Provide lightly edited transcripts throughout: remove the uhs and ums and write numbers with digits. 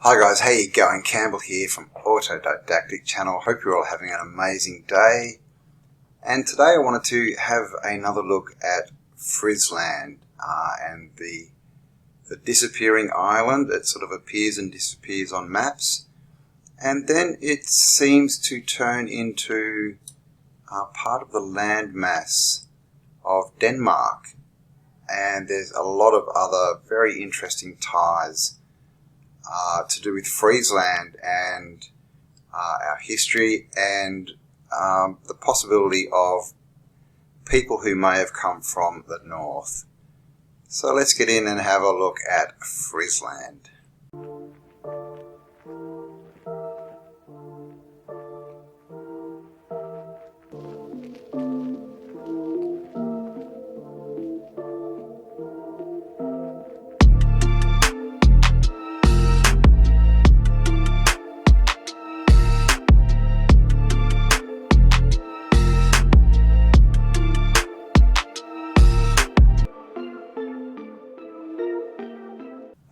Hi guys, how you going? Campbell here from Autodidactic Channel. Hope you're all having an amazing day. And today I wanted to have another look at Frisland and the disappearing island. It sort of appears and disappears on maps. And then it seems to turn into part of the landmass of Denmark. And there's a lot of other very interesting ties to do with Frisland and our history and the possibility of people who may have come from the north. So let's get in and have a look at Frisland.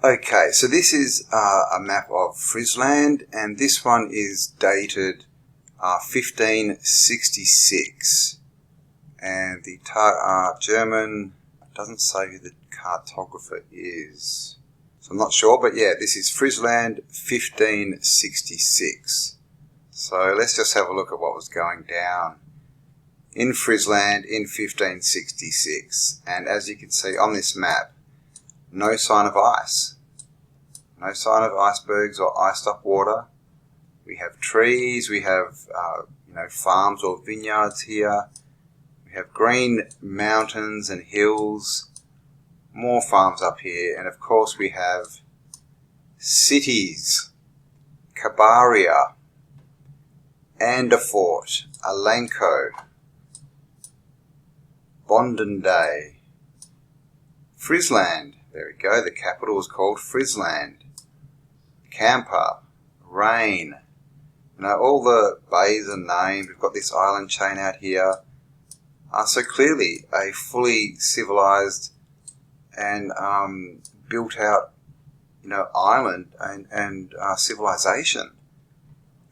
Okay, so this is a map of Frisland, and this one is dated 1566. And the German, doesn't say who the cartographer is, so I'm not sure, but yeah, this is Frisland 1566. So let's just have a look at what was going down in Frisland in 1566. And as you can see on this map, no sign of ice. No sign of icebergs or iced up water. We have trees, we have farms or vineyards here. We have green mountains and hills, more farms up here, and of course we have cities, Hyperborea, Anderfort, Alenco, Bondenday, Frisland. There we go, the capital is called Frisland. Camper, Rain, all the bays are named. We've got this island chain out here. So clearly a fully civilized and built out, island and civilization.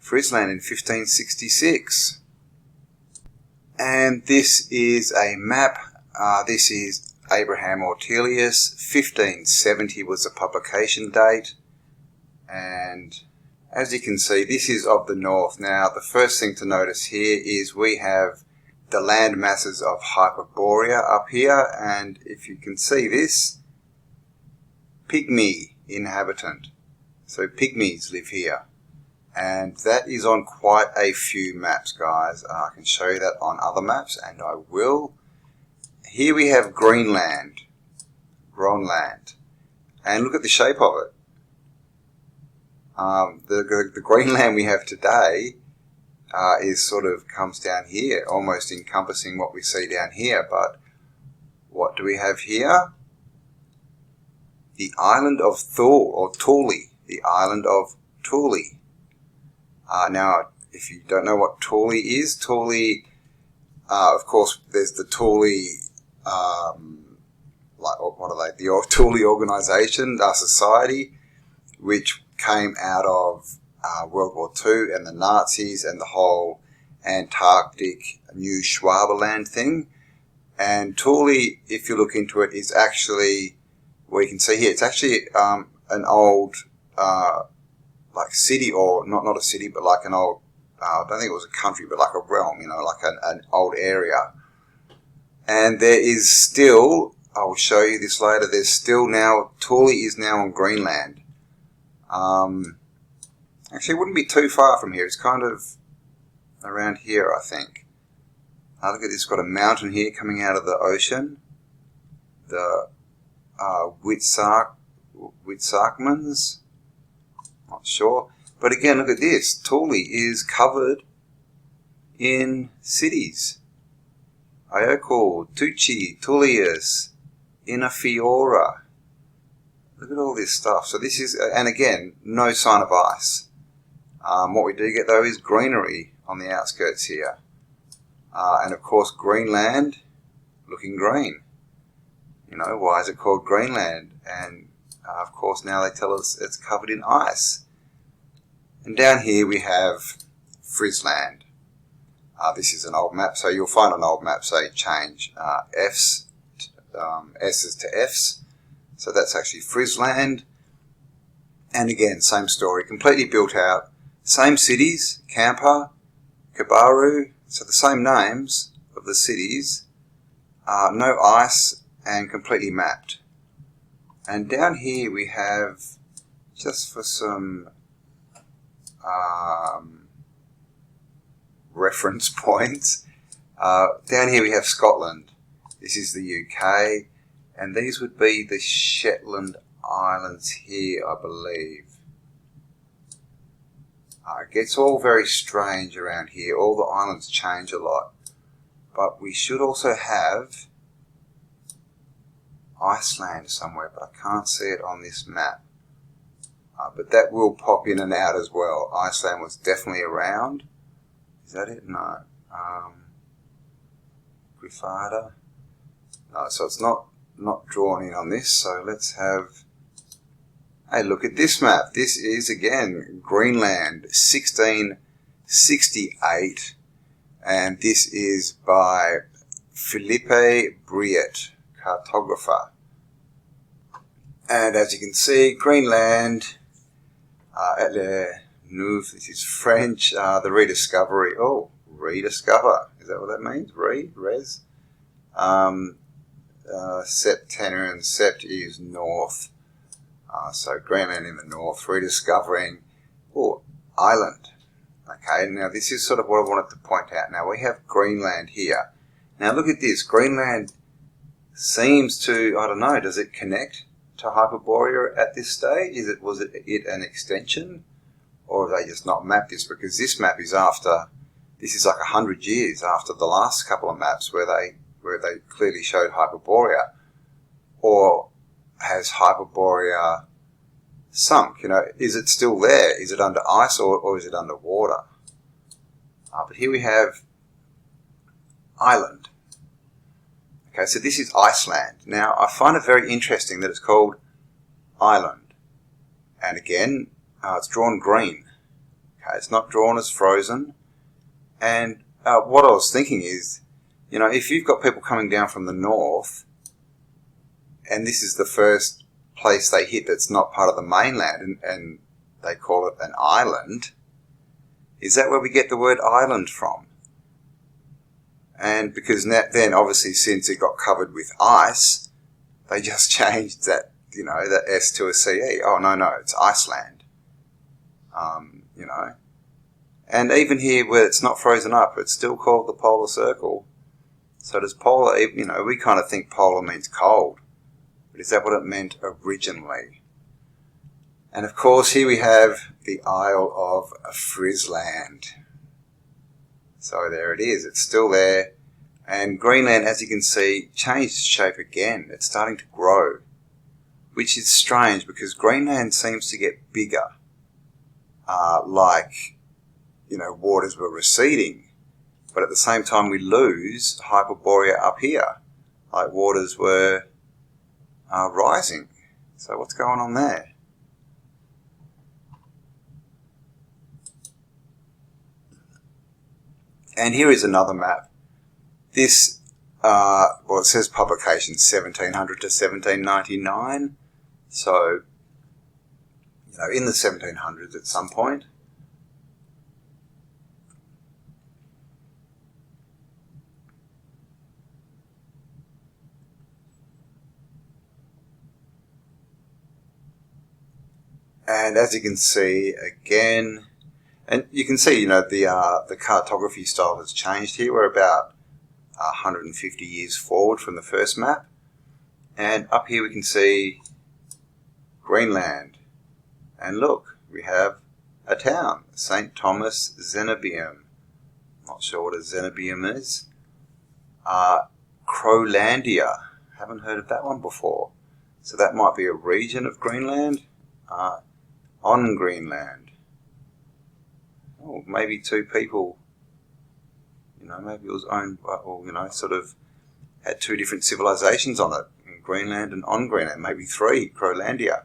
Frisland in 1566. And this is a map. This is Abraham Ortelius. 1570 was the publication date. And as you can see, this is of the north. Now, the first thing to notice here is we have the land masses of Hyperborea up here. And if you can see this, pygmy inhabitant. So pygmies live here. And that is on quite a few maps, guys. I can show you that on other maps, and I will. Here we have Greenland, Groenland, and look at the shape of it. The Greenland we have today is sort of comes down here, almost encompassing what we see down here. But what do we have here? The island of Thule, or Thule, the island of Thule. Now, if you don't know what Thule is, Thule, of course, there's the Thule. What are they? The Thule Organization, Society, which came out of World War II and the Nazis and the whole Antarctic New Schwaberland thing. And Thule, if you look into it, is actually, well, you can see here, it's actually an old city, or not a city, but like an old, I don't think it was a country, but like a realm, like an old area. And there is still, I will show you this later, there's still now, Thule is now on Greenland. Actually, it wouldn't be too far from here. It's kind of around here, I think. Look at this, it's got a mountain here coming out of the ocean. The Whitsarkmans, not sure. But again, look at this. Thule is covered in cities. Ioko, Tucci, Tullius, Inafiora. Look at all this stuff. So this is, and again, no sign of ice. What we do get though is greenery on the outskirts here. And of course Greenland looking green. Why is it called Greenland? And of course now they tell us it's covered in ice. And down here we have Frisland. This is an old map, so you'll find an old map, say change F's, S's to F's. So that's actually Frisland. And again, same story, completely built out. Same cities, Kampa, Kabaru, so the same names of the cities. No ice and completely mapped. And down here we have, just for some reference points, down here we have Scotland. This is the UK, and these would be the Shetland Islands here, I believe. It gets all very strange around here. All the islands change a lot. But we should also have Iceland somewhere, but I can't see it on this map. But that will pop in and out as well. Iceland was definitely around. Is that it? No. Grifada. No, so it's not drawn in on this. So let's have... Hey, look at this map. This is, again, Greenland, 1668. And this is by Philippe Briet, cartographer. And as you can see, Greenland, at Le Nouveau, this is French, the rediscovery. Oh, rediscover. Is that what that means? Res? Septennial, Sept is north. So Greenland in the north, rediscovering, island. Okay, now this is sort of what I wanted to point out. Now we have Greenland here. Now look at this. Greenland seems to, I don't know, does it connect to Hyperborea at this stage? Was it an extension? Or have they just not mapped this? Because this map is after, this is like 100 years after the last couple of maps where they clearly showed Hyperborea. Or has Hyperborea sunk? You know, is it still there? Is it under ice or is it under water? But here we have island. Okay, so this is Iceland. Now, I find it very interesting that it's called island. And again, it's drawn green. Okay, it's not drawn as frozen. And what I was thinking is, you know, if you've got people coming down from the north, and this is the first place they hit that's not part of the mainland, and they call it an island, is that where we get the word island from? And because then, obviously, since it got covered with ice, they just changed that, you know, that S to a CE. Oh, no, it's Iceland. You know. And even here, where it's not frozen up, it's still called the polar circle. So does polar, you know, we kind of think polar means cold. But is that what it meant originally? And of course, here we have the Isle of Frisland. So there it is. It's still there. And Greenland, as you can see, changed shape again. It's starting to grow, which is strange because Greenland seems to get bigger, like, you know, waters were receding. But at the same time, we lose Hyperborea up here, like waters were rising. So what's going on there? And here is another map. This, it says publication 1700 to 1799. So, you know, in the 1700s at some point. And as you can see, again, and you can see, you know, the cartography style has changed here. We're about 150 years forward from the first map. And up here we can see Greenland. And look, we have a town, St. Thomas Xenobium. Not sure what a Xenobium is. Crowlandia. Haven't heard of that one before. So that might be a region of Greenland. On Greenland. Oh, maybe two people, you know, maybe it was owned by, or, you know, sort of had two different civilizations on it, in Greenland and on Greenland, maybe three, Crowlandia.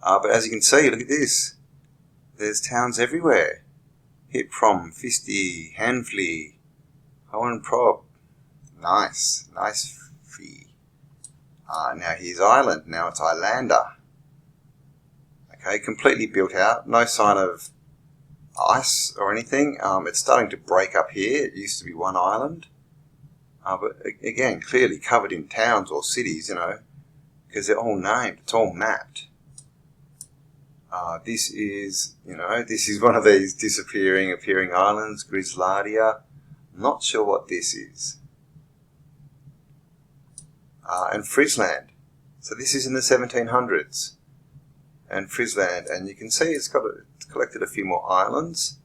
But as you can see, look at this. There's towns everywhere. Hiprom, Fisti, Hanfley, Hohenprop. Nice. Nice fee. Now here's Island. Now it's Islander. Okay, completely built out. No sign of ice or anything. It's starting to break up here. It used to be one island. But again, clearly covered in towns or cities, you know, because they're all named. It's all mapped. This is, you know, this is one of these disappearing, appearing islands, Grisladia. Not sure what this is. And Frisland. So this is in the 1700s. And Frisland, and you can see it's collected a few more islands.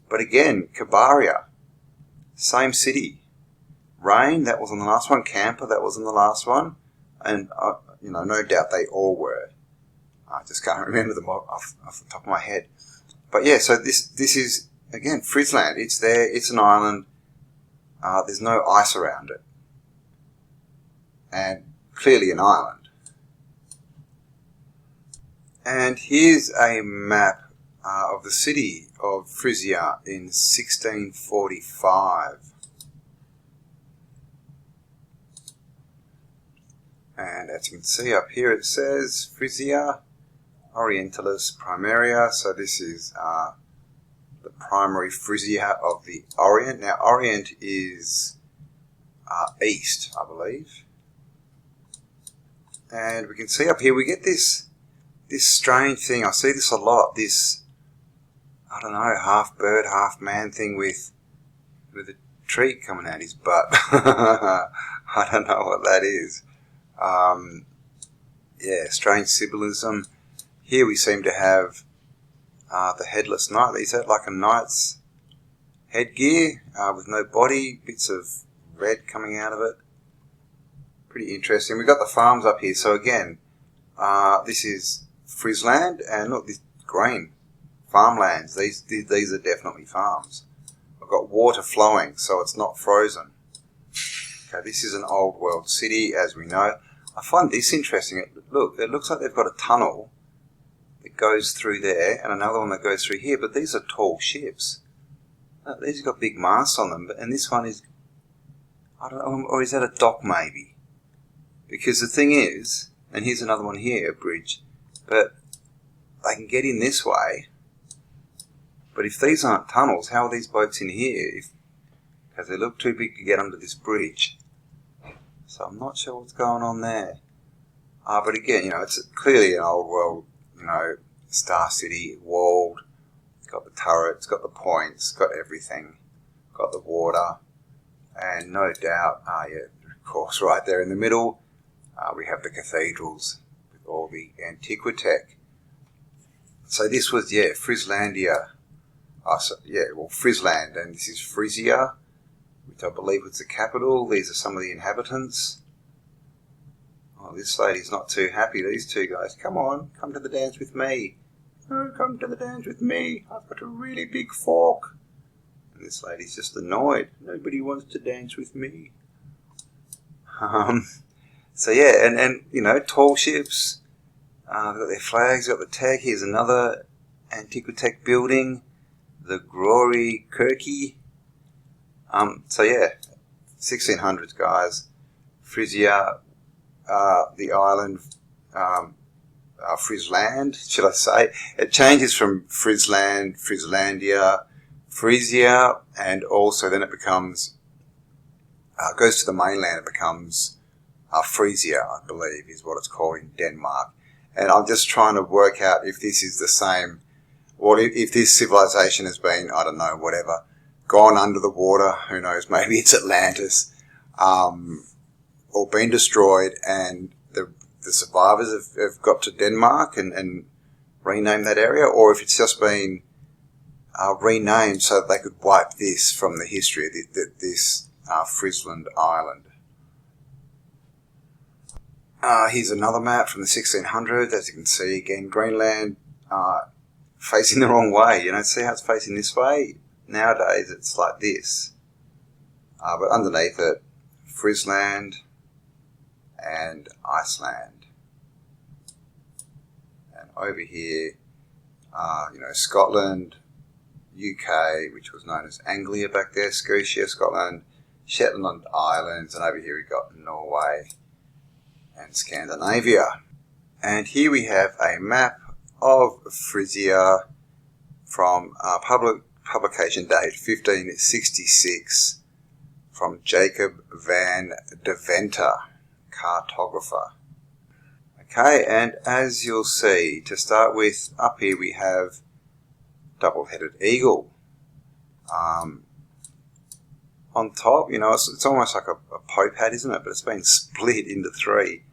But again, Hyperborea, same city. Rain, that was on the last one. Camper, that was on the last one. And, you know, no doubt they all were. I just can't remember them off the top of my head. But yeah, so this is, again, Frisland. It's there. It's an island. There's no ice around it. And clearly an island. And here's a map of the city of Frisia in 1645. And as you can see up here it says Frisia Orientalis Primaria. So this is the primary Frisia of the Orient. Now Orient is east, I believe. And we can see up here we get this strange thing. I see this a lot. This, I don't know, half bird, half man thing with a tree coming out his butt. I don't know what that is. Yeah, strange symbolism. Here we seem to have the headless knight. Is that like a knight's headgear with no body, bits of red coming out of it? Pretty interesting. We've got the farms up here. So again, this is Frisland, and look, this green farmlands. These are definitely farms. I've got water flowing, so it's not frozen. Okay, this is an old world city, as we know. I find this interesting. Look, it looks like they've got a tunnel that goes through there and another one that goes through here, but these are tall ships. These have got big masts on them, and this one is, I don't know, or is that a dock maybe? Because the thing is, and here's another one here, a bridge, but they can get in this way, but if these aren't tunnels, how are these boats in here? Because they look too big to get under this bridge. So I'm not sure what's going on there. But again, you know, it's clearly an old world, you know, star city, walled. It's got the turret, it's got the points, it's got everything. Got the water. And no doubt, yeah, of course, right there in the middle, we have the cathedrals with all the antiquitech. So this was, yeah, Frislandia. Frisland, and this is Frisia, which I believe was the capital. These are some of the inhabitants. Oh, this lady's not too happy. These two guys, come on, come to the dance with me. Oh, come to the dance with me. I've got a really big fork. And this lady's just annoyed. Nobody wants to dance with me. So yeah, and you know, tall ships. They've got their flags, got the tag. Here's another antiquitech building, the Glory Kirky. So yeah, 1600s, guys. Frisia, the island, Frisland, should I say? It changes from Frisland, Frislandia, Frisia, and also then it becomes, goes to the mainland. It becomes Frisia, I believe, is what it's called in Denmark. And I'm just trying to work out if this is the same, or if this civilization has been, I don't know, whatever, gone under the water, who knows, maybe it's Atlantis, or been destroyed, and the survivors have got to Denmark and renamed that area, or if it's just been renamed so that they could wipe this from the history of this Frisland island. Here's another map from the 1600s. As you can see, again, Greenland facing the wrong way. You know, see how it's facing this way? Nowadays, it's like this. But underneath it, Frisland and Iceland. And over here, Scotland, UK, which was known as Anglia back there, Scotia, Scotland, Shetland Islands, and over here we've got Norway and Scandinavia. And here we have a map of Frisia from publication date 1566 from Jacob van Deventer, cartographer. Okay, and as you'll see, to start with, up here we have double-headed eagle. On top, it's almost like a pope hat, isn't it? But it's been split into three.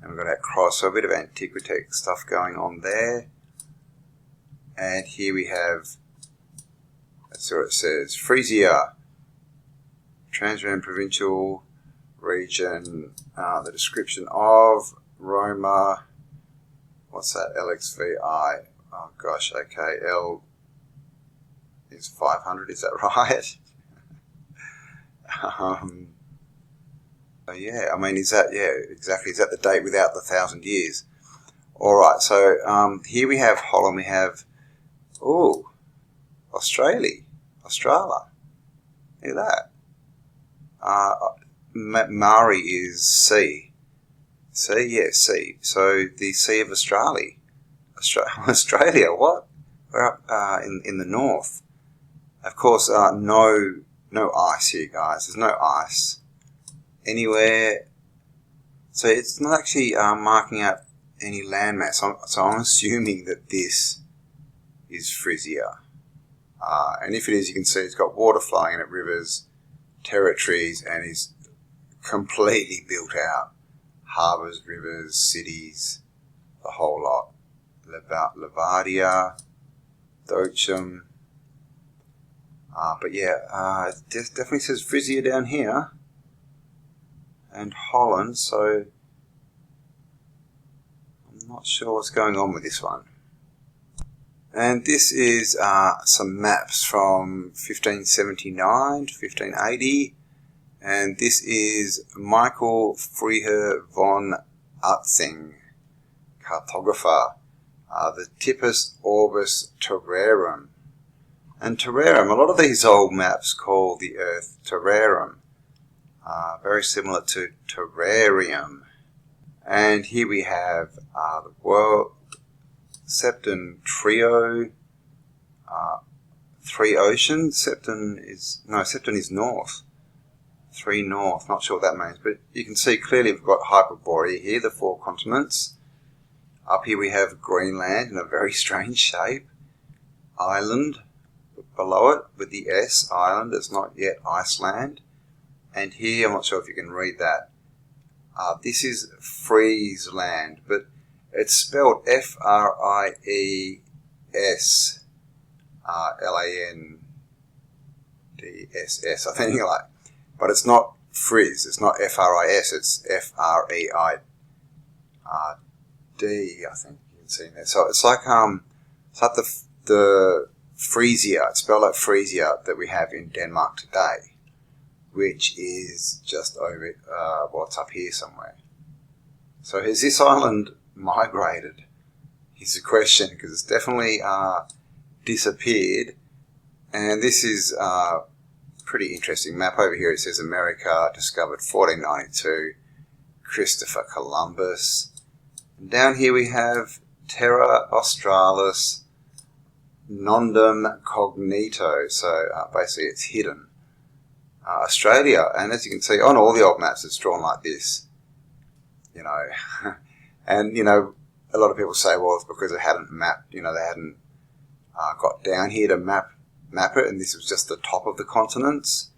And we've got our cross, so a bit of antiquity stuff going on there. And here we have, that's what it says, Frisia, Transvan Provincial Region, the description of Roma, what's that, LXVI, oh gosh, okay, L is 500, is that right? So yeah, I mean, is that, yeah, exactly, is that the date without the 1,000 years? Alright, so here we have Holland, we have, Australia, look at that. Maori is sea. Sea, yeah, sea. So the Sea of Australia. Australia, what? We're up in the north. Of course, no ice here, guys. There's no ice anywhere. So it's not actually marking out any landmass. So I'm assuming that this is Frisia. And if it is, you can see it's got water flowing in it, rivers, territories, and is completely built out. Harbours, rivers, cities, the whole lot. Levadia, Dochum. But yeah, it definitely says Frisia down here. And Holland, so I'm not sure what's going on with this one. And this is some maps from 1579 to 1580. And this is Michael Freiherr von Utzing, cartographer, the Tipus Orbis Terrarum. And terrarum, a lot of these old maps call the Earth terrarum, very similar to terrarium. And here we have the world Septentrion, three oceans. Septon is north. Three north, not sure what that means, but you can see clearly we've got Hyperborea here, the four continents. Up here we have Greenland in a very strange shape. Island below it with the S, island, it's not yet Iceland. And here, I'm not sure if you can read that. This is Frisland, but it's spelled Freilandss, I think, but it's not Frizz, it's not Fris, it's Freid, I think you can see there. So it's like the Frisia, it's spelled like Frisia that we have in Denmark today, which is just over, it's up here somewhere. So has this island migrated? Is the question, because it's definitely disappeared. And this is pretty interesting map over here. It says America discovered 1492, Christopher Columbus. And down here we have Terra Australis Nondum Cognito. So basically it's hidden. Australia, and as you can see on all the old maps, it's drawn like this. And a lot of people say, well, it's because it hadn't mapped. They hadn't got down here to map it, and this was just the top of the continents.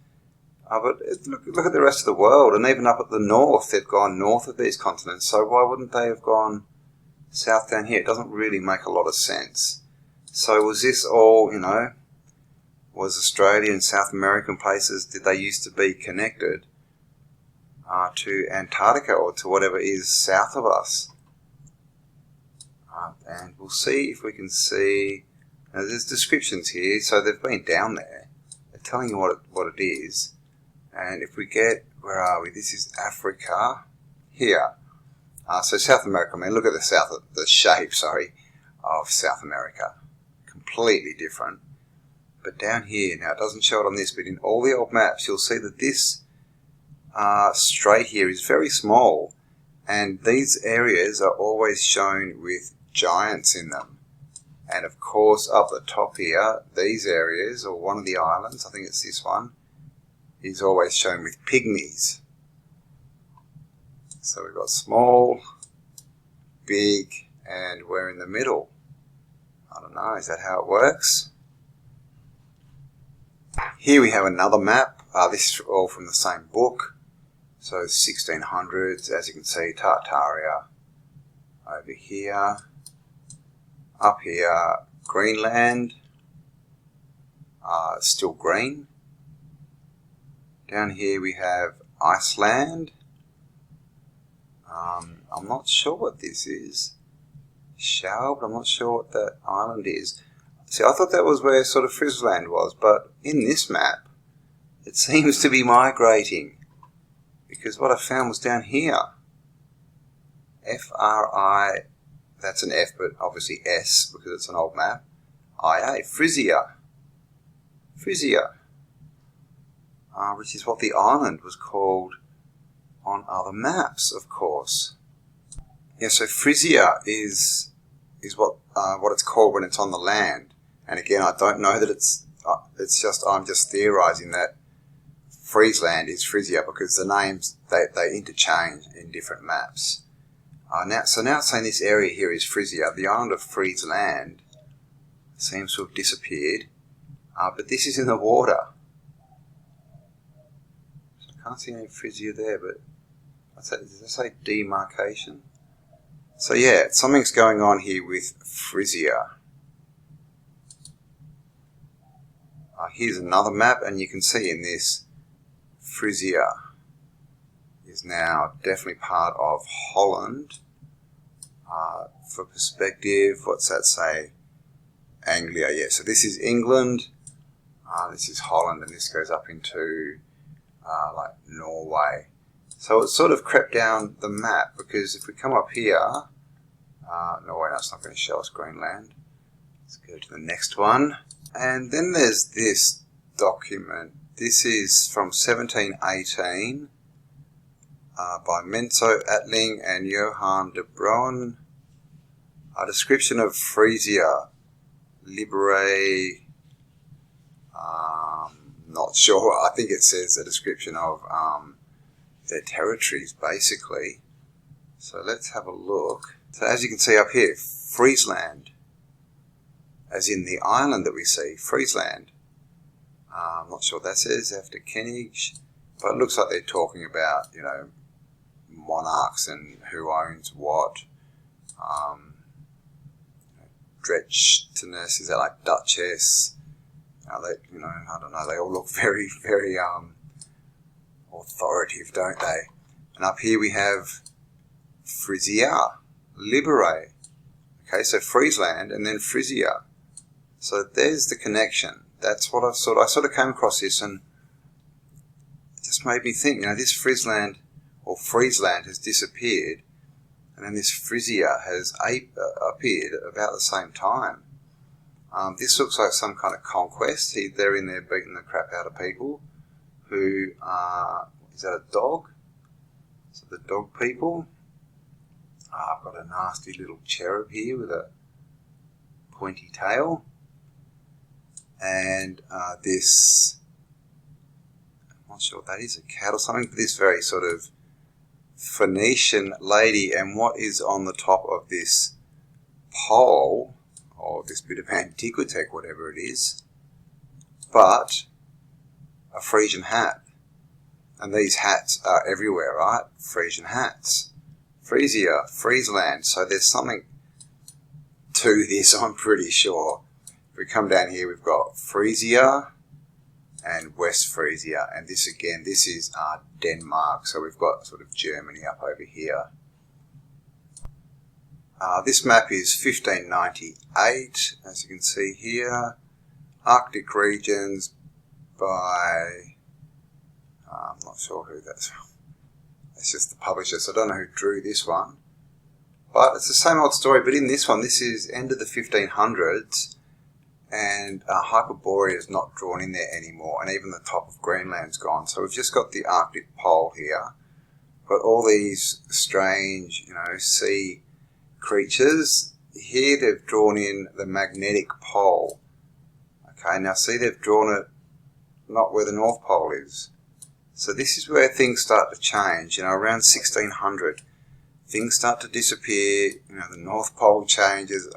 But look at the rest of the world, and even up at the north, they've gone north of these continents. So why wouldn't they have gone south down here? It doesn't really make a lot of sense. So was this all, was Australia and South American places, did they used to be connected to Antarctica or to whatever is south of us? And we'll see if we can see. Now, there's descriptions here, so they've been down there. They're telling you what it is. And if we get, where are we? This is Africa here. So South America. I mean, look at the shape of South America. completely different. But down here, now it doesn't show it on this, but in all the old maps you'll see that this strait here is very small, and these areas are always shown with giants in them. And of course up the top here, these areas, or one of the islands, I think it's this one, is always shown with pygmies. So we've got small, big, and we're in the middle. I don't know, is that how it works? Here we have another map. This is all from the same book. So 1600s, as you can see, Tartaria over here. Up here, Greenland, still green. Down here we have Iceland. I'm not sure what this is. Shelved, I'm not sure what that island is. See, I thought that was where sort of Frisland was, but in this map, it seems to be migrating. Because what I found was down here. F-R-I, that's an F, but obviously S, because it's an old map. I-A, Frisia. Frisia. Which is what the island was called on other maps, of course. Yeah, so Frisia is what it's called when it's on the land. And again, I don't know that I'm just theorizing that Frisland is Frisia because the names, they interchange in different maps. Now it's saying this area here is Frisia. The island of Frisland seems to have disappeared, but this is in the water. So I can't see any Frisia there, but does that say demarcation? So yeah, something's going on here with Frisia. Here's another map, and you can see in this, Frisia is now definitely part of Holland. For perspective, what's that say? Anglia, yeah. So this is England, this is Holland, and this goes up into like Norway. So it's sort of crept down the map, because if we come up here, Norway, that's not going to show us Greenland. Let's go to the next one. And then there's this document. This is from 1718 by Menzo Atling and Johan de Bron. A description of Frisia, Libere, not sure. I think it says a description of their territories, basically. So let's have a look. So as you can see up here, Frisland, as in the island that we see, Frisland. I'm not sure what that says, after Kennig, but it looks like they're talking about, you know, monarchs and who owns what. Dretchness, is that like Duchess? They, you know, I don't know, they all look very, very authoritative, don't they? And up here we have Frisia, Libere. Okay, so Frisland and then Frisia. So there's the connection. That's what I sort of came across this, and it just made me think, you know, this Frisland or Friesland has disappeared, and then this Frisia has appeared about the same time. This looks like some kind of conquest. They're in there beating the crap out of people who is that a dog? So the dog people. I've got a nasty little cherub here with a pointy tail. And this, I'm not sure what that is, a cat or something, but this very sort of Phoenician lady, and what is on the top of this pole, or this bit of antiquitech, whatever it is, but a Frisian hat. And these hats are everywhere, right? Frisian hats. Frisia, Frisland, so there's something to this, I'm pretty sure. If we come down here, we've got Frisia and West Frisia, and this again, this is Denmark, so we've got sort of Germany up over here. This map is 1598, as you can see here. Arctic regions by, I'm not sure who that's from. It's just the publisher, so I don't know who drew this one. But it's the same old story, but in this one, this is end of the 1500s, and Hyperborea is not drawn in there anymore, and even the top of Greenland's gone. So we've just got the Arctic pole here, but all these strange, sea creatures. Here they've drawn in the magnetic pole. Okay, now see, they've drawn it not where the North Pole is. So this is where things start to change. Around 1600, things start to disappear. The North Pole changes.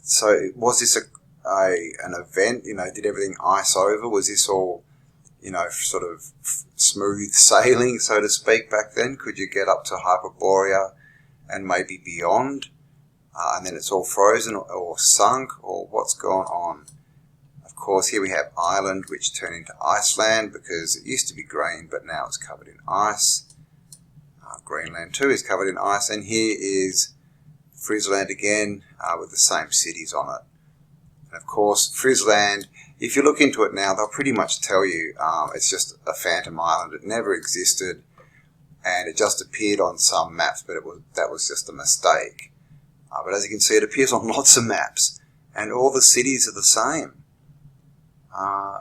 So was this an event? Did everything ice over? Was this all, sort of smooth sailing, so to speak, back then? Could you get up to Hyperborea and maybe beyond? And then it's all frozen or sunk, or what's gone on? Of course, here we have Ireland, which turned into Iceland because it used to be green, but now it's covered in ice. Greenland too is covered in ice, and here is Frisland again with the same cities on it. And of course, Frisland, if you look into it now, they'll pretty much tell you it's just a phantom island. It never existed, and it just appeared on some maps, but that was just a mistake. But as you can see, it appears on lots of maps, and all the cities are the same.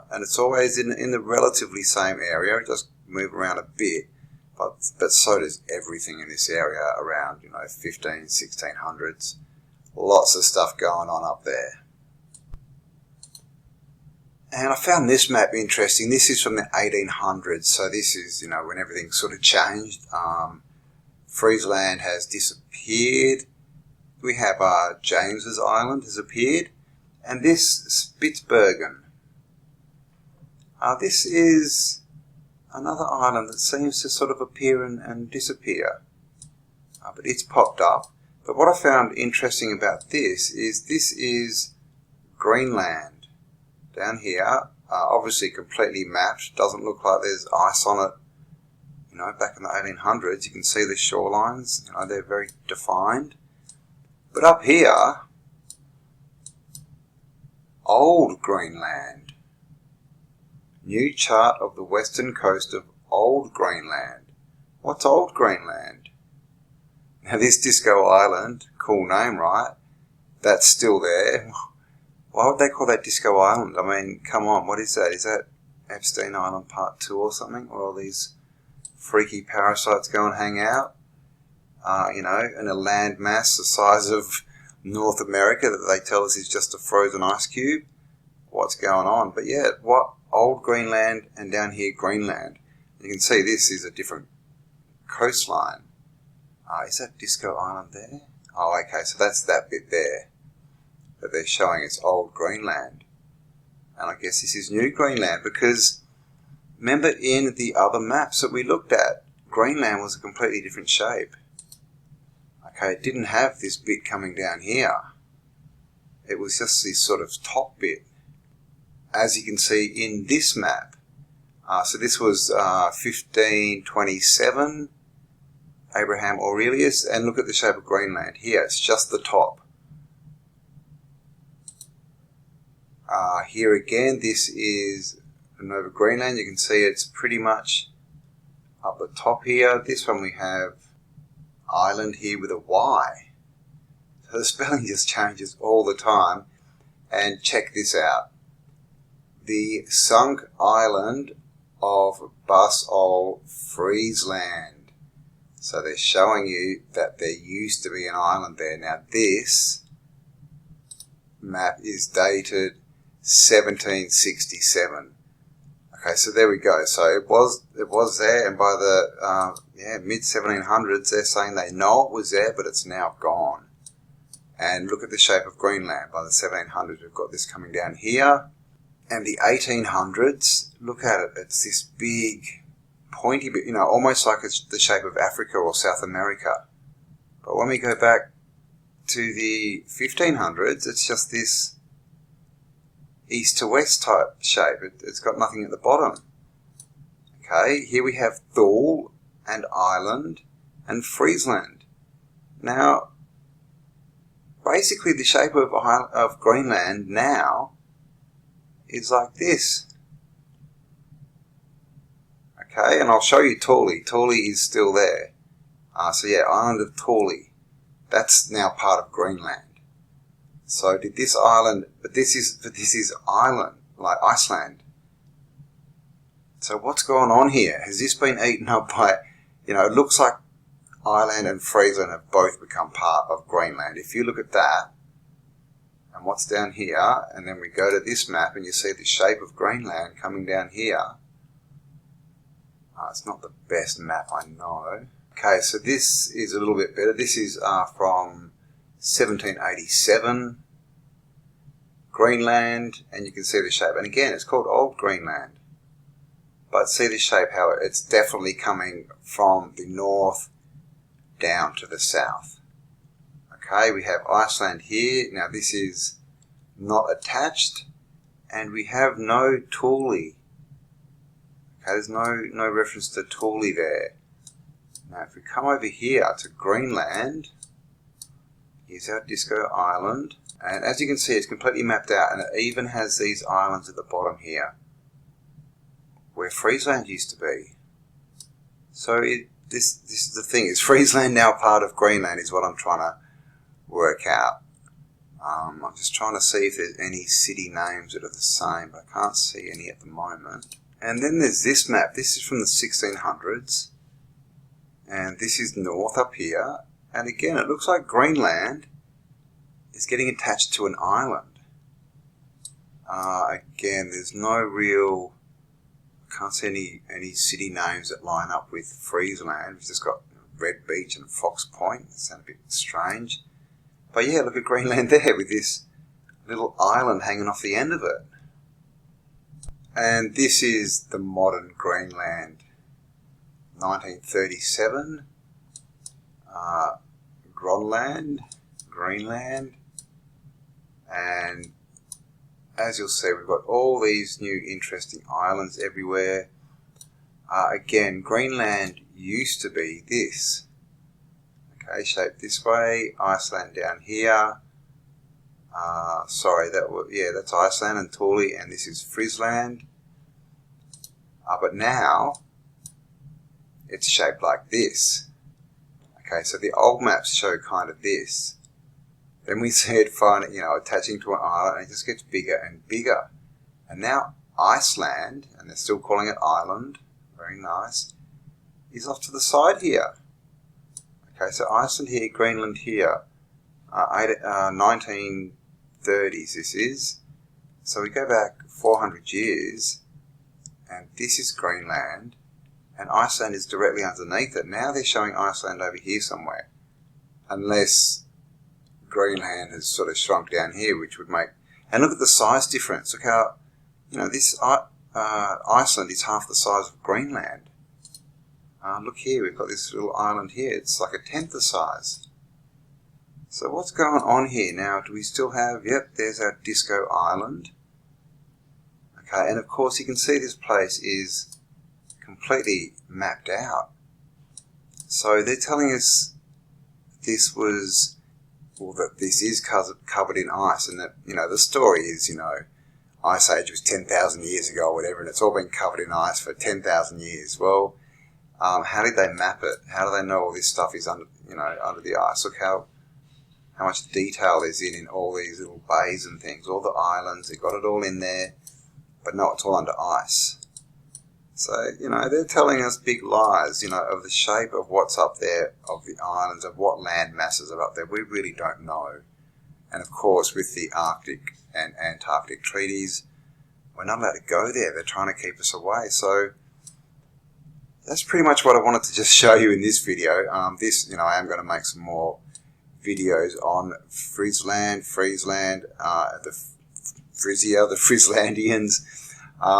And it's always in the relatively same area. It does move around a bit, but so does everything in this area around 1600s. Lots of stuff going on up there. And I found this map interesting. This is from the 1800s, so this is when everything sort of changed. Frisland has disappeared. We have James's Island has appeared, and this Spitsbergen. This is another island that seems to sort of appear and disappear, but it's popped up. But what I found interesting about this is Greenland down here, obviously completely mapped. Doesn't look like there's ice on it. Back in the 1800s, you can see the shorelines. They're very defined. But up here, Old Greenland. New chart of the western coast of Old Greenland. What's Old Greenland? Now this Disco Island, cool name, right? That's still there. Why would they call that Disco Island? I mean, come on, what is that? Is that Epstein Island Part 2 or something? Where all these freaky parasites go and hang out? In a land mass the size of North America that they tell us is just a frozen ice cube. What's going on? But yeah, what Old Greenland and down here Greenland. You can see this is a different coastline. Is that Disco Island there? Oh, okay, so that's that bit there that they're showing it's Old Greenland. And I guess this is New Greenland because remember in the other maps that we looked at, Greenland was a completely different shape. Okay, it didn't have this bit coming down here. It was just this sort of top bit, as you can see in this map. So this was 1527, Abraham Aurelius, and look at the shape of Greenland. Here, it's just the top. Here again, this is Nova Greenland. You can see it's pretty much up the top here. This one we have island here with a Y. So the spelling just changes all the time. And check this out. The sunk island of Bas-ol Friesland. So they're showing you that there used to be an island there. Now this map is dated 1767. Okay, so there we go. So it was there, and by the mid 1700s, they're saying they know it was there, but it's now gone. And look at the shape of Greenland. By the 1700s, we've got this coming down here. And the 1800s, look at it. It's this big, pointy bit, almost like it's the shape of Africa or South America. But when we go back to the 1500s, it's just this east to west type shape. It's got nothing at the bottom. Okay, here we have Thule and Ireland and Frisland. Now, basically the shape of Greenland now is like this. Okay, and I'll show you Thule. Thule is still there. So yeah, Island of Thule. That's now part of Greenland. So did this island, but this is island, like Iceland. So what's going on here? Has this been eaten up by, it looks like Ireland and Friesland have both become part of Greenland. If you look at that, and what's down here, and then we go to this map and you see the shape of Greenland coming down here. It's not the best map, I know. Okay, so this is a little bit better. This is from 1787, Greenland, and you can see the shape. And again, it's called Old Greenland. But see the shape, how it's definitely coming from the north down to the south. Okay, we have Iceland here. Now this is not attached, and we have no Thule. Okay, there's no reference to Thule there. Now if we come over here to Greenland, here's our Disco Island, and as you can see, it's completely mapped out, and it even has these islands at the bottom here, where Frisland used to be. So this is the thing, is Frisland now part of Greenland, is what I'm trying to work out. I'm just trying to see if there's any city names that are the same, but I can't see any at the moment. And then there's this map. This is from the 1600s, and this is north up here, and again it looks like Greenland is getting attached to an island. Again, there's no real, I can't see any city names that line up with Friesland. We've just got Red Beach and Fox Point. That sounds a bit strange. But yeah, look at Greenland there with this little island hanging off the end of it. And this is the modern Greenland. 1937. Greenland. And as you'll see, we've got all these new interesting islands everywhere. Again, Greenland used to be this. Okay, shaped this way. Iceland down here. Sorry, that's Iceland and Thule, and this is Frisland. But now it's shaped like this. Okay, so the old maps show kind of this. Then we see it finally, attaching to an island, and it just gets bigger and bigger. And now Iceland, and they're still calling it island, very nice, is off to the side here. Okay, so Iceland here, Greenland here, 1930s this is. So we go back 400 years, and this is Greenland, and Iceland is directly underneath it. Now they're showing Iceland over here somewhere, unless Greenland has sort of shrunk down here, which would make, and look at the size difference. Look how, this Iceland is half the size of Greenland. Look here, we've got this little island here. It's like a tenth the size. So what's going on here now? Do we still have, yep, there's our Disco Island. Okay, and of course you can see this place is completely mapped out. So they're telling us this was, well, that this is covered in ice, and that, the story is, Ice Age was 10,000 years ago or whatever, and it's all been covered in ice for 10,000 years. Well, how did they map it? How do they know all this stuff is under the ice? Look how much detail there's in all these little bays and things, all the islands. They got it all in there, but no, it's all under ice. So, they're telling us big lies, of the shape of what's up there, of the islands, of what land masses are up there. We really don't know. And of course, with the Arctic and Antarctic treaties, we're not allowed to go there. They're trying to keep us away. So that's pretty much what I wanted to just show you in this video. I am going to make some more videos on Frisland, the Frisia, the Frislandians,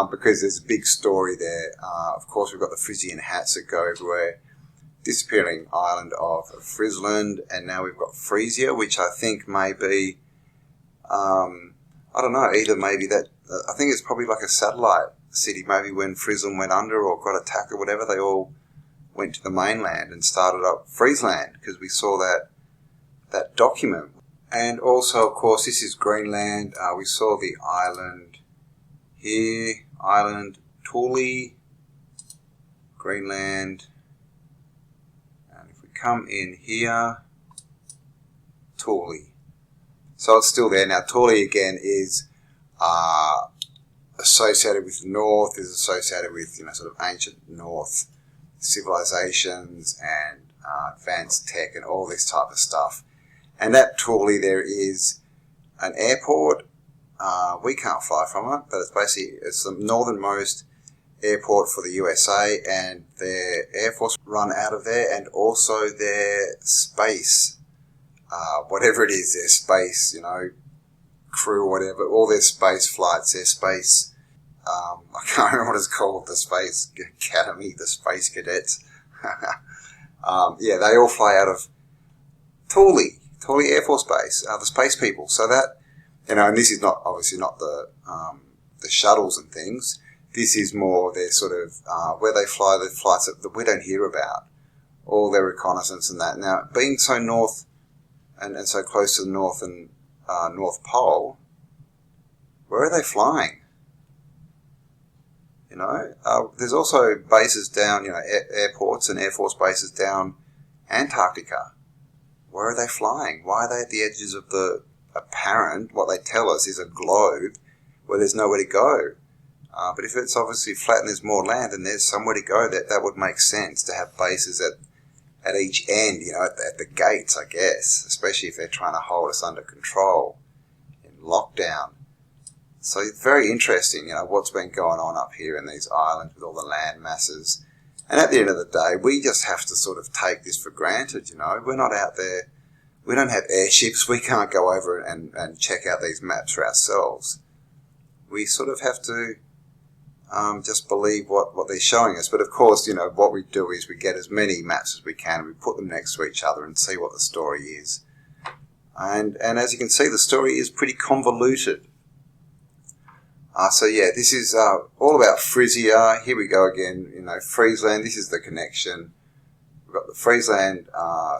because there's a big story there. Of course, we've got the Frisian hats that go everywhere. Disappearing island of Frisland, and now we've got Frisia, which I think may be, I don't know, either maybe that, I think it's probably like a satellite city. Maybe when Frisland went under or got attacked or whatever, they all went to the mainland and started up Frisland, because we saw that document. And also, of course, this is Greenland. We saw the island here, island Thule, Greenland. And if we come in here, Thule. So it's still there. Now, Thule, again, is associated with the North, is associated with, sort of ancient North civilizations and advanced tech and all this type of stuff. And at Thule, there is an airport. We can't fly from it, but it's the northernmost airport for the USA, and their Air Force run out of there, and also their space, whatever it is, their space, crew or whatever, all their space flights, their space, I can't remember what it's called, the Space Academy, the Space Cadets. They all fly out of Thule Air Force Base, the space people. So that, and this is not, obviously not the shuttles and things. This is more their sort of, where they fly the flights that we don't hear about, all their reconnaissance and that. Now, being so north and so close to the North and North Pole, where are they flying? There's also bases down, airports and Air Force bases down Antarctica. Where are they flying? Why are they at the edges of the apparent, what they tell us is a globe where there's nowhere to go? But if it's obviously flat and there's more land and there's somewhere to go, that would make sense to have bases at each end, at the gates, I guess, especially if they're trying to hold us under control in lockdown. So it's very interesting, what's been going on up here in these islands with all the land masses. And at the end of the day, we just have to sort of take this for granted, We're not out there. We don't have airships. We can't go over and check out these maps for ourselves. We sort of have to just believe what they're showing us. But of course, what we do is we get as many maps as we can and we put them next to each other and see what the story is. And as you can see, the story is pretty convoluted. This is all about Frisia. Here we go again, Frisland. This is the connection. We've got the Frisland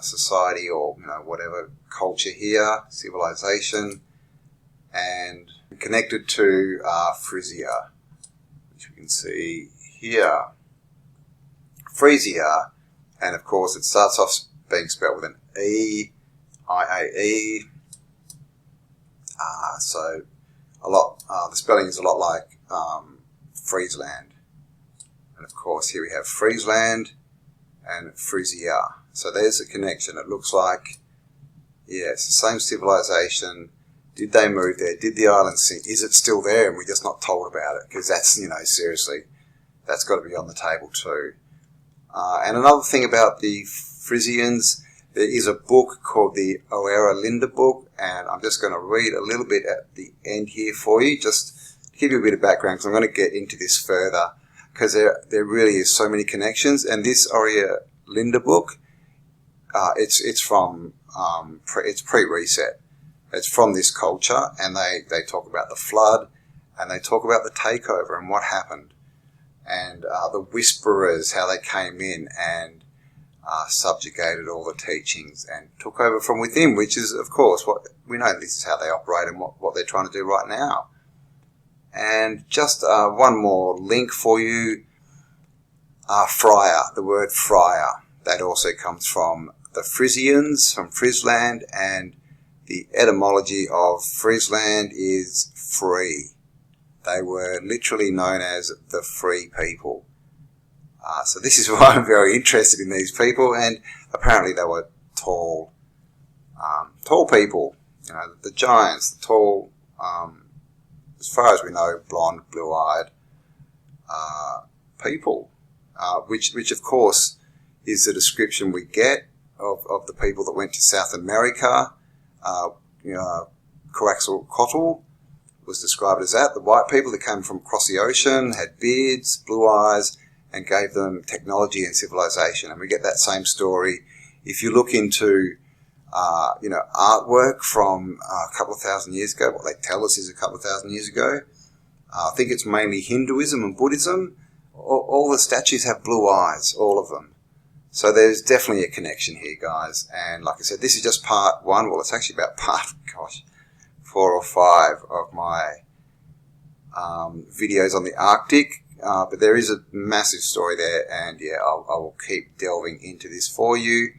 society or, whatever culture here, civilization, and connected to Frisia, which we can see here. Frisia, and of course it starts off being spelled with an E, I-A-E. So the spelling is a lot like Frisland. And of course here we have Frisland and Frisia. So there's a connection. It looks like, it's the same civilization. Did they move there? Did the island sink? Is it still there and we're just not told about it? Because that's, seriously, that's got to be on the table too. And another thing about the Frisians, there is a book called the Oera Linda book, and I'm just going to read a little bit at the end here for you, just to give you a bit of background, because I'm going to get into this further, because there really is so many connections. And this Oera Linda book, it's pre-reset. It's from this culture, and they talk about the flood, and they talk about the takeover and what happened, and the whisperers, how they came in and subjugated all the teachings and took over from within, which is, of course, what we know. This is how they operate and what they're trying to do right now. And just one more link for you. Friar, the word friar, that also comes from the Frisians, from Frisland, and the etymology of Frisland is free. They were literally known as the free people. So this is why I'm very interested in these people, and apparently they were tall people, the giants, the tall, as far as we know, blonde, blue-eyed people, which of course is the description we get of the people that went to South America. Coaxacoatl was described as that, the white people that came from across the ocean, had beards, blue eyes, and gave them technology and civilization. And we get that same story. If you look into, artwork from a couple of thousand years ago, what they tell us is a couple of thousand years ago, I think it's mainly Hinduism and Buddhism. All the statues have blue eyes, all of them. So there's definitely a connection here, guys. And like I said, this is just part one. Well, it's actually about part, 4 or 5 of my videos on the Arctic. But there is a massive story there, and I will keep delving into this for you.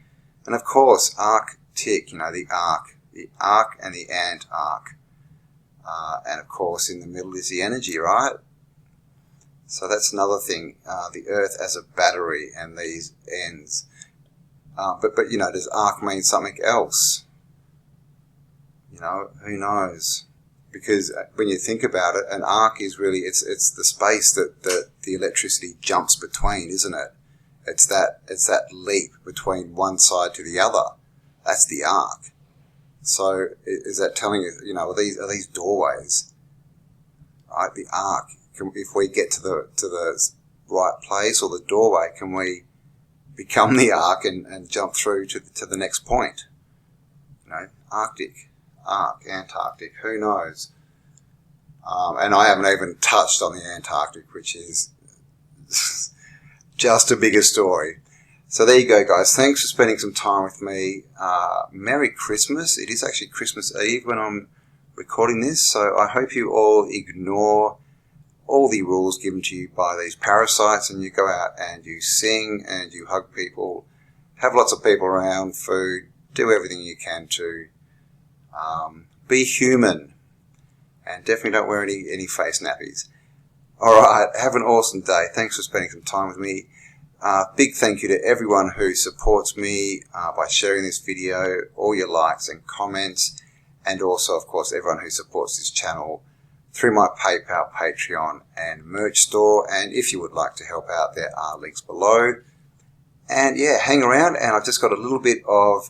And of course, Arctic, the Ark the arc and the antarc. And of course in the middle is the energy, right? So that's another thing, the Earth as a battery and these ends. But you know, does arc mean something else? You know, who knows? Because when you think about it, an arc is really, it's the space that the electricity jumps between, isn't it? It's that leap between one side to the other. That's the arc. So is that telling you, you know, are these doorways? Right, the arc. If we get to the right place or the doorway, can we become the arc and jump through to the next point? You know, Arctic, arc, Antarctic, who knows? And I haven't even touched on the Antarctic, which is just a bigger story. So there you go, guys. Thanks for spending some time with me. Merry Christmas. It is actually Christmas Eve when I'm recording this, so I hope you all ignore all the rules given to you by these parasites and you go out and you sing and you hug people, have lots of people around, food, do everything you can to be human, and definitely don't wear any face nappies. Alright, have an awesome day. Thanks for spending some time with me. Big thank you to everyone who supports me by sharing this video, all your likes and comments, and also, of course, everyone who supports this channel through my PayPal, Patreon, and merch store. And if you would like to help out, there are links below. And yeah, hang around, and I've just got a little bit of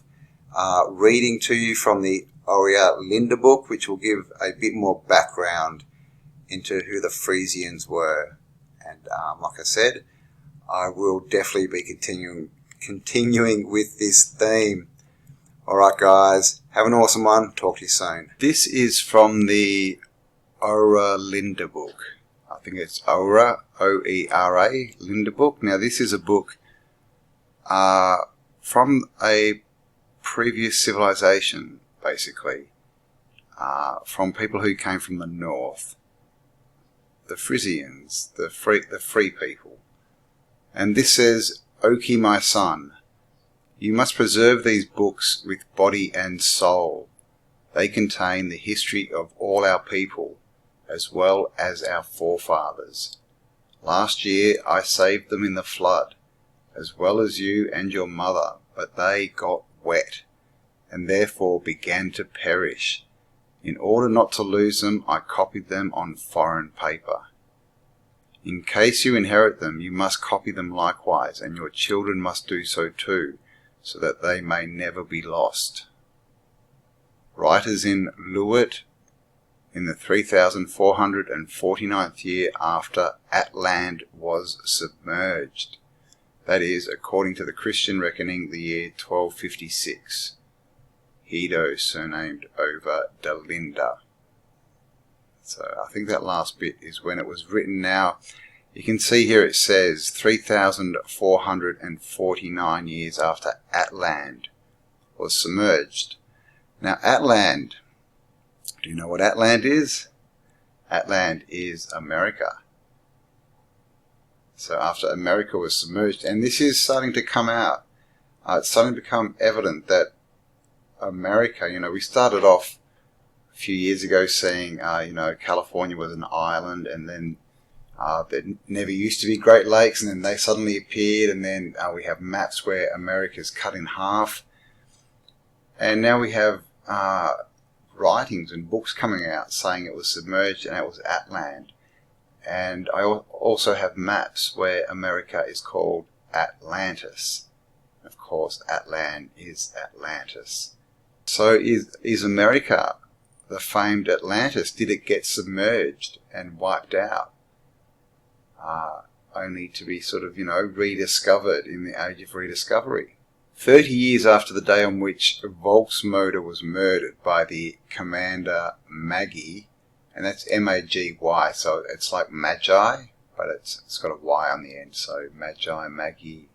reading to you from the Oera book, which will give a bit more background into who the Frisians were. And like I said, I will definitely be continuing with this theme. Alright guys, have an awesome one. Talk to you soon. This is from the Oera book. I think it's Oera, O-E-R-A, Linda book. Now this is a book from a previous civilization, basically, from people who came from the north, the Frisians, the free people. And this says, Oki, my son, you must preserve these books with body and soul. They contain the history of all our people, as well as our forefathers. Last year I saved them in the flood, as well as you and your mother, but they got wet, and therefore began to perish. In order not to lose them, I copied them on foreign paper. In case you inherit them, you must copy them likewise, and your children must do so too, so that they may never be lost. Writers in Luet, in the 3449th year after Atlantean was submerged. That is, according to the Christian reckoning, the year 1256. Hedo, surnamed over Delinda. So I think that last bit is when it was written. Now, you can see here it says 3,449 years after Atlantean was submerged. Now, Atlantean, do you know what Atlantean is? Atlantean is America. So after America was submerged, and this is starting to come out, it's starting to become evident that America, you know, we started off a few years ago saying, you know, California was an island, and then there never used to be Great Lakes, and then they suddenly appeared, and then we have maps where America's cut in half, and now we have writings and books coming out saying it was submerged and it was Atlantean. And I also have maps where America is called Atlantis. Of course, Atlantean is Atlantis. So is America the famed Atlantis? Did it get submerged and wiped out? Only to be sort of, you know, rediscovered in the age of rediscovery. 30 years after the day on which Volksmoder was murdered by the commander Maggie, and that's M-A-G-Y, so it's like Magi, but it's got a Y on the end, so Magi, Maggie,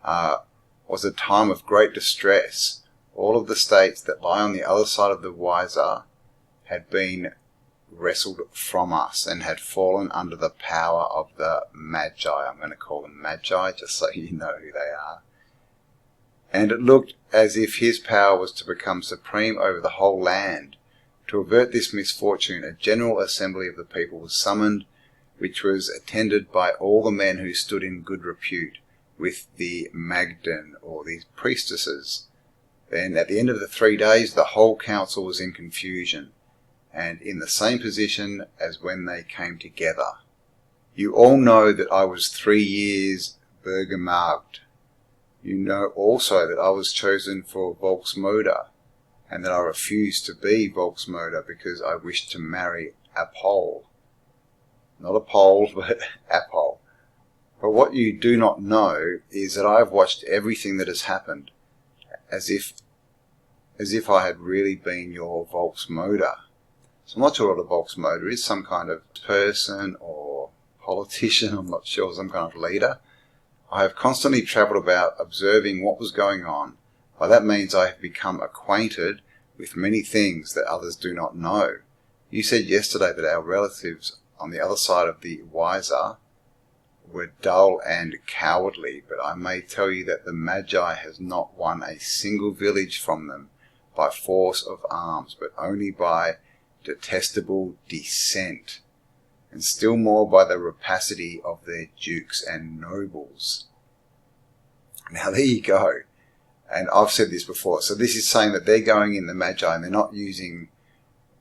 was a time of great distress. All of the states that lie on the other side of the Weser had been wrestled from us and had fallen under the power of the Magi. I'm going to call them Magi just so you know who they are. and it looked as if his power was to become supreme over the whole land. To avert this misfortune, a general assembly of the people was summoned, which was attended by all the men who stood in good repute, with the Magden, or these priestesses. Then, at the end of the 3 days, the whole council was in confusion, and in the same position as when they came together. You all know that I was 3 years Burgermagd. You know also that I was chosen for Volksmoder, and that I refused to be Volksmoder because I wished to marry a Pole. Not a Pole, but a Pole. But what you do not know is that I have watched everything that has happened, as if I had really been your Volksmoder. So I'm not sure what a Volksmoder is, some kind of person or politician, I'm not sure, some kind of leader. I have constantly travelled about observing what was going on. By that means I have become acquainted with many things that others do not know. You said yesterday that our relatives on the other side of the Weser were dull and cowardly, but I may tell you that the Magi has not won a single village from them by force of arms, but only by detestable dissent, and still more by the rapacity of their dukes and nobles. Now there you go. And I've said this before. So this is saying that they're going in, the Magi, and they're not using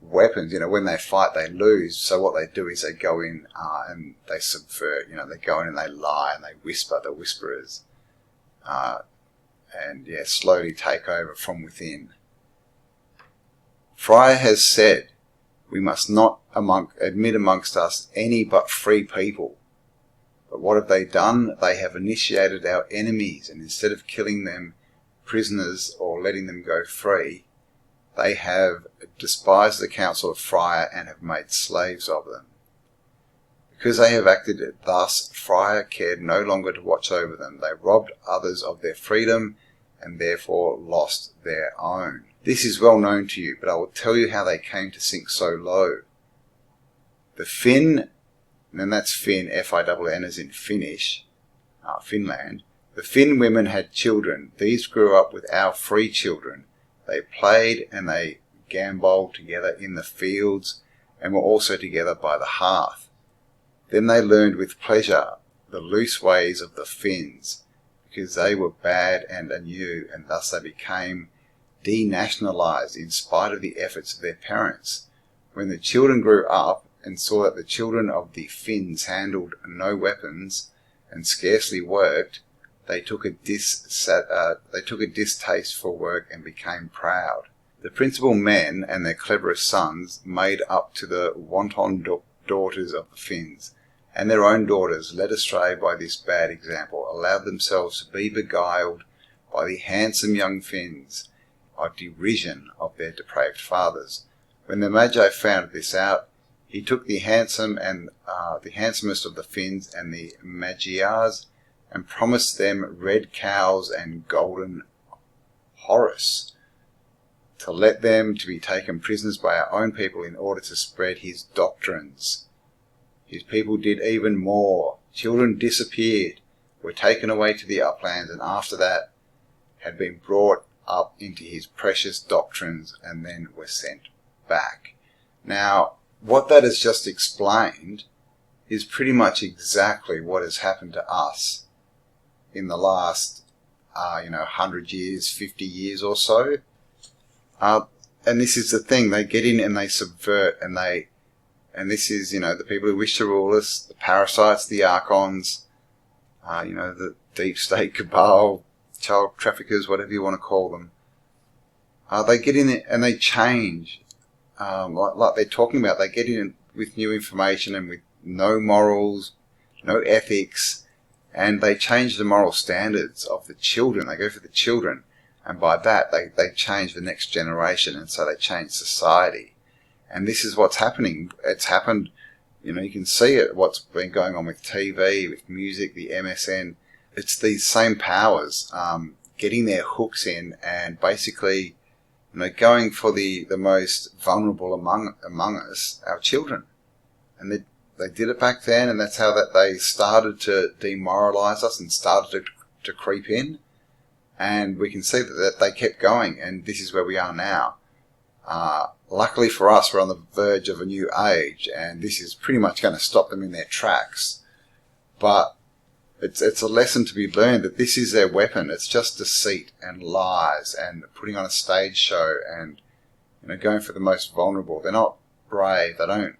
weapons. You know, when they fight, they lose. So what they do is they go in and they subvert. You know, they go in and they lie and they whisper, the whisperers. And slowly take over from within. Frisia has said, we must not admit amongst us any but free people. But what have they done? They have initiated our enemies, and instead of killing them prisoners or letting them go free, they have despised the counsel of Frisia and have made slaves of them. Because they have acted thus, Frisia cared no longer to watch over them. They robbed others of their freedom and therefore lost their own. This is well known to you, but I will tell you how they came to sink so low. The Finn, and that's Finn, F-I-N-N as in Finnish, Finland. The Finn women had children. These grew up with our free children. They played and they gamboled together in the fields and were also together by the hearth. Then they learned with pleasure the loose ways of the Finns, because they were bad and anew, and thus they became denationalized in spite of the efforts of their parents. When the children grew up and saw that the children of the Finns handled no weapons and scarcely worked, they took a distaste for work and became proud. The principal men and their cleverest sons made up to the wanton daughters of the Finns, and their own daughters, led astray by this bad example, allowed themselves to be beguiled by the handsome young Finns, a derision of their depraved fathers. When the Magi found this out, he took the handsome and the handsomest of the Finns and the Magyars, and promised them red cows and golden Horus, to let them to be taken prisoners by our own people in order to spread his doctrines. His people did even more. Children disappeared, were taken away to the uplands, and after that had been brought up into his precious doctrines and then were sent back. Now, what that has just explained is pretty much exactly what has happened to us in the last, 100 years, 50 years or so. And this is the thing, they get in and they subvert, and this is, the people who wish to rule us, the parasites, the archons, the deep state cabal, child traffickers, whatever you want to call them. They get in and they change, like they're talking about. They get in with new information and with no morals, no ethics, and they change the moral standards of the children. They go for the children, and by that they change the next generation, and so they change society. And this is what's happening. It's happened, you can see it, what's been going on with TV, with music, the MSN. It's these same powers getting their hooks in and basically, going for the most vulnerable among us, our children. And they did it back then, and that's how that they started to demoralize us and started to creep in. And we can see that they kept going, and this is where we are now. Luckily for us, we're on the verge of a new age, and this is pretty much going to stop them in their tracks. But it's a lesson to be learned that this is their weapon. It's just deceit and lies and putting on a stage show and, going for the most vulnerable. They're not brave. They don't,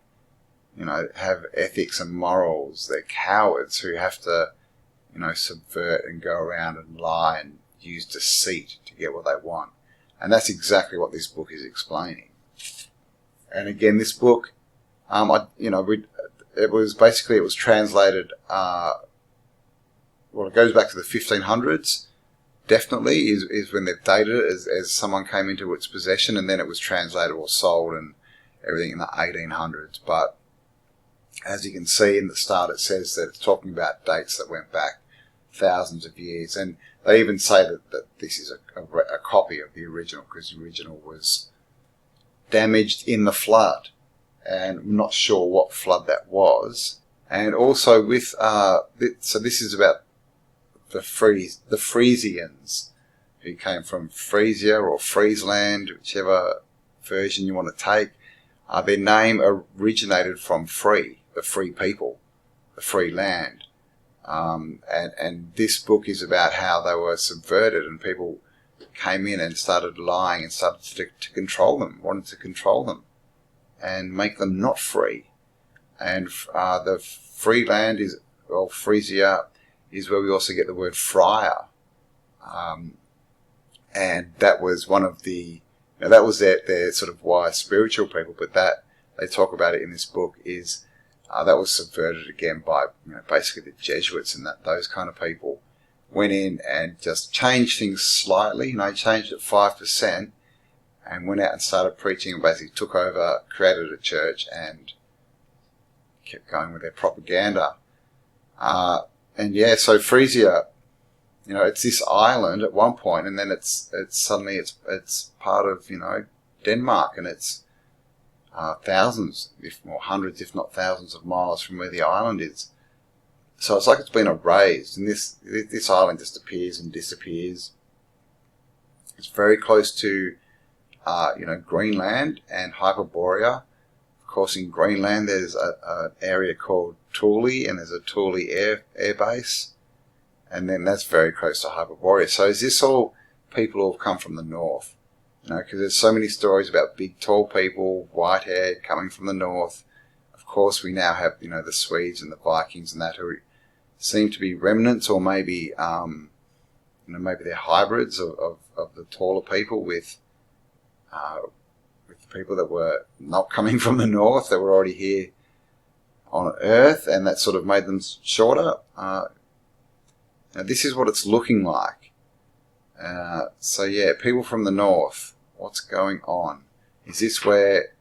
have ethics and morals. They're cowards who have to, subvert and go around and lie and use deceit to get what they want. And that's exactly what this book is explaining. And again, this book, it was translated, it goes back to the 1500s, definitely, is when they've dated it as someone came into its possession, and then it was translated or sold and everything in the 1800s. But as you can see in the start, it says that it's talking about dates that went back thousands of years. And they even say that this is a copy of the original, because the original was damaged in the flood. And I'm not sure what flood that was. And also with, so this is about the Frisians, who came from Frisia or Frisland, whichever version you want to take. Their name originated from free, the free people, the free land. And this book is about how they were subverted, and people came in and started lying and started to control them, wanted to control them and make them not free. And the free land Frisia is where we also get the word friar. And that was one of the, that was their sort of wise spiritual people, but that, they talk about it in this book, is that was subverted again by, basically the Jesuits, and those kind of people went in and just changed things slightly, changed it 5%, and went out and started preaching and basically took over, created a church, and kept going with their propaganda. So Frisia, it's this island at one point, and then it's suddenly part of, Denmark, and it's thousands, hundreds, if not thousands of miles from where the island is. So it's like it's been erased, and this island just appears and disappears. It's very close to, Greenland and Hyperborea. Of course, in Greenland, there's an area called Thule, and there's a Thule air base. And then that's very close to Hyperborea. So is this all people who have come from the north? Because there's so many stories about big, tall people, white-haired, coming from the north. Of course, we now have, the Swedes and the Vikings and that, who seem to be remnants, or maybe, maybe they're hybrids of the taller people with people that were not coming from the north, that were already here on Earth, and that sort of made them shorter. Now this is what it's looking like. People from the north, what's going on? Is this where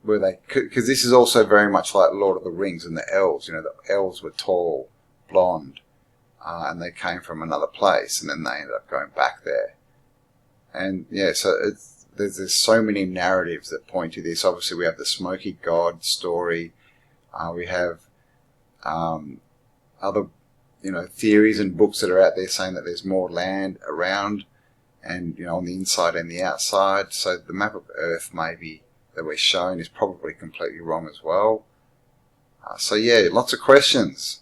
they, because this is also very much like Lord of the Rings and the elves. The elves were tall, blonde, and they came from another place, and then they ended up going back there. And so there's so many narratives that point to this. Obviously, we have the Smoky God story. We have other, theories and books that are out there saying that there's more land around, and on the inside and the outside. So the map of Earth maybe that we're shown is probably completely wrong as well. Lots of questions.